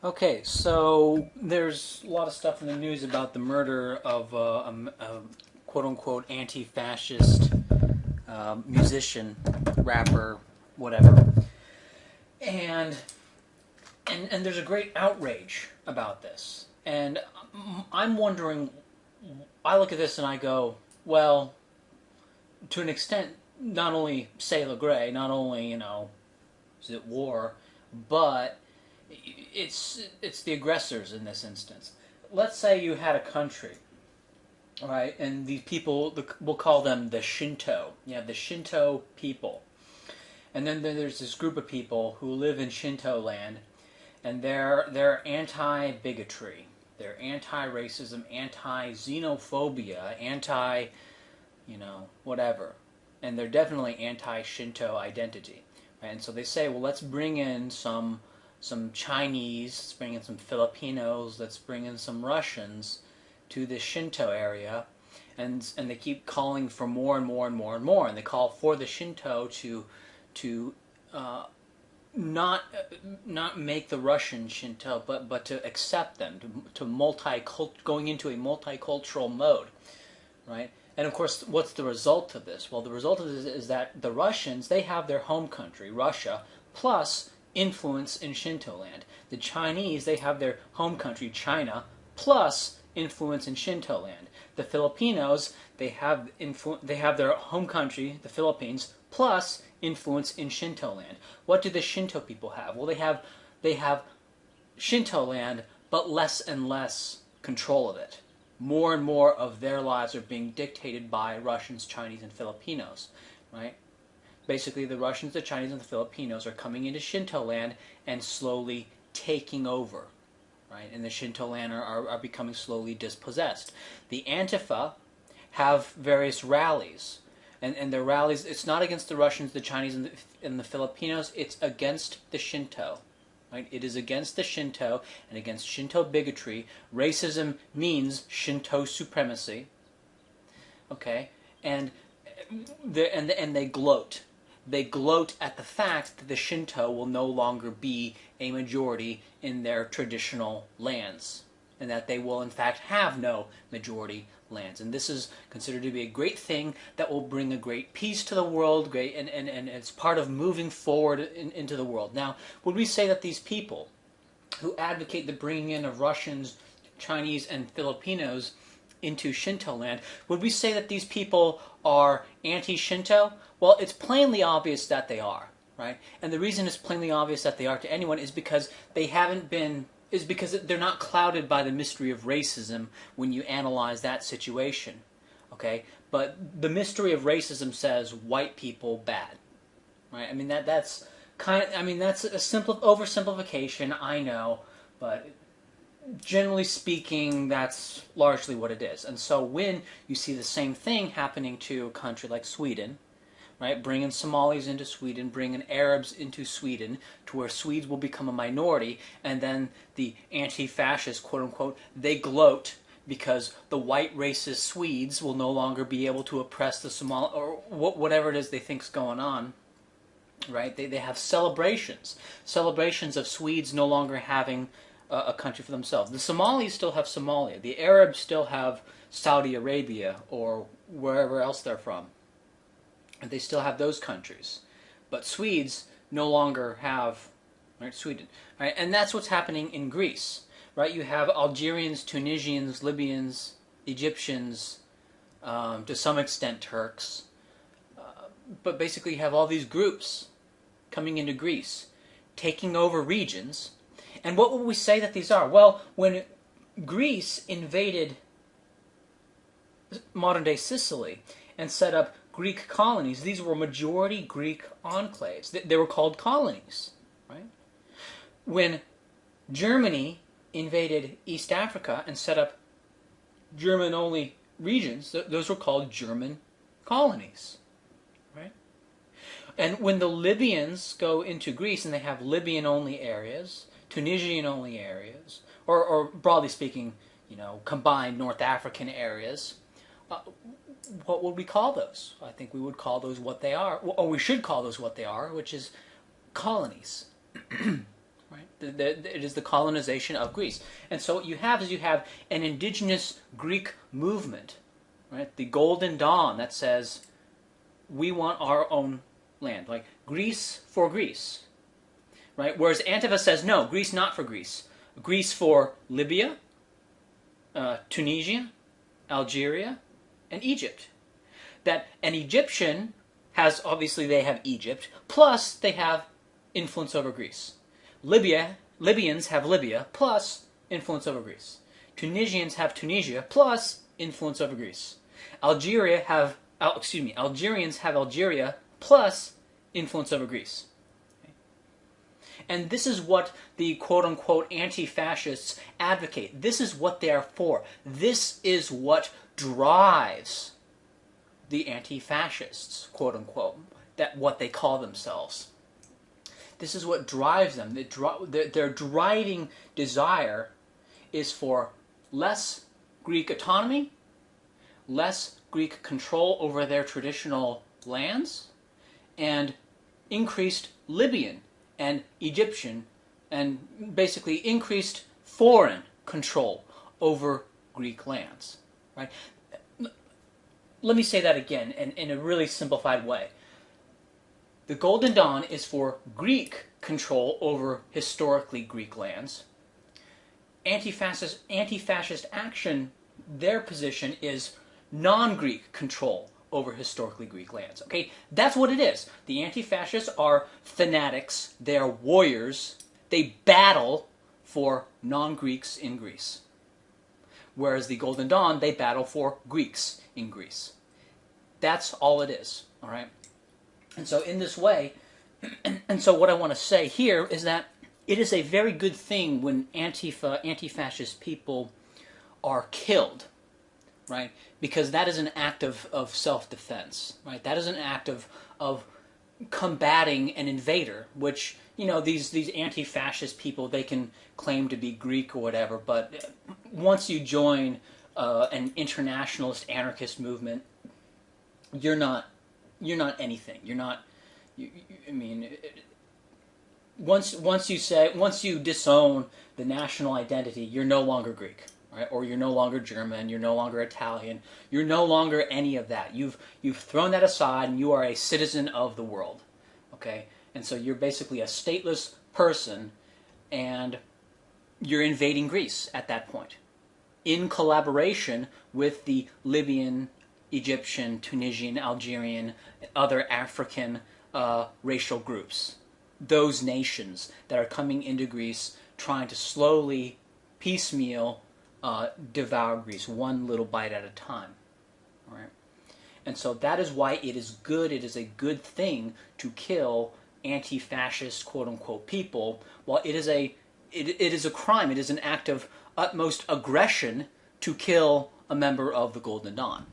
Okay, so there's a lot of stuff in the news about the murder of a quote-unquote anti-fascist musician, rapper, whatever, and and there's a great outrage about this, and I'm wondering. I look at this and I go, well, to an extent, not only say Le Gray, not only is it war, but it's the aggressors in this instance. Let's say you had a country, right, and these people, we'll call them the Shinto. You have the Shinto people, and then there's this group of people who live in Shinto land, and they're anti-bigotry, they're anti-racism, anti-xenophobia, anti, whatever, and they're definitely anti-Shinto identity. Right? And so they say, well, let's bring in some Chinese, let's bring in some Filipinos, let's bring in some Russians to the Shinto area, and they keep calling for more and more and more and more, and they call for the Shinto to not not make the Russian Shinto, but to accept them, going into a multicultural mode, right? And of course, what's the result of this? Well, the result of this is that the Russians, they have their home country, Russia, plus influence in Shinto land. The Chinese, they have their home country, China, plus influence in Shinto land. The Filipinos, they have their home country, the Philippines, plus influence in Shinto land. What do the Shinto people have? Well, they have Shinto land, but less and less control of it. More and more of their lives are being dictated by Russians, Chinese, and Filipinos, right? Basically, the Russians, the Chinese, and the Filipinos are coming into Shinto land and slowly taking over, right? And the Shinto land are becoming slowly dispossessed. The Antifa have various rallies, and their rallies, it's not against the Russians, the Chinese, and the Filipinos, it's against the Shinto. Right? It is against the Shinto and against Shinto bigotry. Racism means Shinto supremacy. Okay, and they gloat. They gloat at the fact that the Shinto will no longer be a majority in their traditional lands, and that they will in fact have no majority lands. And this is considered to be a great thing that will bring a great peace to the world, and it's part of moving forward into the world. Now, would we say that these people who advocate the bringing in of Russians, Chinese, and Filipinos into Shinto land, would we say that these people are anti-Shinto? Well, it's plainly obvious that they are, right? And the reason it's plainly obvious that they are to anyone is because they're not clouded by the mystery of racism when you analyze that situation, okay? But the mystery of racism says white people bad, right? I mean that's that's a simple oversimplification, I know, but generally speaking, that's largely what it is. And so when you see the same thing happening to a country like Sweden, right, bringing Somalis into Sweden, bringing Arabs into Sweden, to where Swedes will become a minority, and then the anti-fascists, quote unquote, they gloat because the white racist Swedes will no longer be able to oppress the Somali, or whatever it is they think's going on, right? They have celebrations of Swedes no longer having a country for themselves. The Somalis still have Somalia. The Arabs still have Saudi Arabia or wherever else they're from. They still have those countries. But Swedes no longer have, right, Sweden. Right? And that's what's happening in Greece. Right? You have Algerians, Tunisians, Libyans, Egyptians, to some extent Turks. But basically you have all these groups coming into Greece, taking over regions. And what would we say that these are? Well, when Greece invaded modern-day Sicily and set up Greek colonies, these were majority Greek enclaves. They were called colonies, right? When Germany invaded East Africa and set up German-only regions, those were called German colonies, right? And when the Libyans go into Greece and they have Libyan-only areas, Tunisian-only areas, or broadly speaking, combined North African areas, what would we call those? I think we would call those what they are, or we should call those what they are, which is colonies, right? It is the colonization of Greece. And so what you have is you have an indigenous Greek movement, right? The Golden Dawn that says, we want our own land, like Greece for Greece, right? Whereas Antifa says, no, Greece not for Greece. Greece for Libya, Tunisia, Algeria, and Egypt. That an Egyptian has, obviously they have Egypt, plus they have influence over Greece. Libyans have Libya, plus influence over Greece. Tunisians have Tunisia, plus influence over Greece. Algerians have Algeria, plus influence over Greece. And this is what the quote-unquote anti-fascists advocate. This is what they are for. This is what drives the anti-fascists, quote-unquote, that what they call themselves. This is what drives them. Their driving desire is for less Greek autonomy, less Greek control over their traditional lands, and increased Libyan and Egyptian, and basically increased foreign control over Greek lands. Right? Let me say that again in a really simplified way. The Golden Dawn is for Greek control over historically Greek lands. Anti-fascist action, their position is non-Greek control over historically Greek lands. Okay, that's what it is. The anti-fascists are fanatics. They are warriors. They battle for non-Greeks in Greece. Whereas the Golden Dawn, they battle for Greeks in Greece. That's all it is. All right. And so in this way, and so what I want to say here is that it is a very good thing when anti-fascist people are killed. Right? Because that is an act of self-defense, right? That is an act of combating an invader, which, you know, these anti-fascist people, they can claim to be Greek or whatever, but once you join an internationalist anarchist movement, you're not anything. You're not. I mean, once you disown the national identity, you're no longer Greek. Right? Or you're no longer German, you're no longer Italian, you're no longer any of that. You've thrown that aside and you are a citizen of the world. Okay? And so you're basically a stateless person and you're invading Greece at that point. In collaboration with the Libyan, Egyptian, Tunisian, Algerian, other African racial groups. Those nations that are coming into Greece trying to slowly, piecemeal, devour Greece, one little bite at a time. All right? And so that is why it is good, it is a good thing to kill anti-fascist, quote-unquote, people, while it is a crime, it is an act of utmost aggression to kill a member of the Golden Dawn.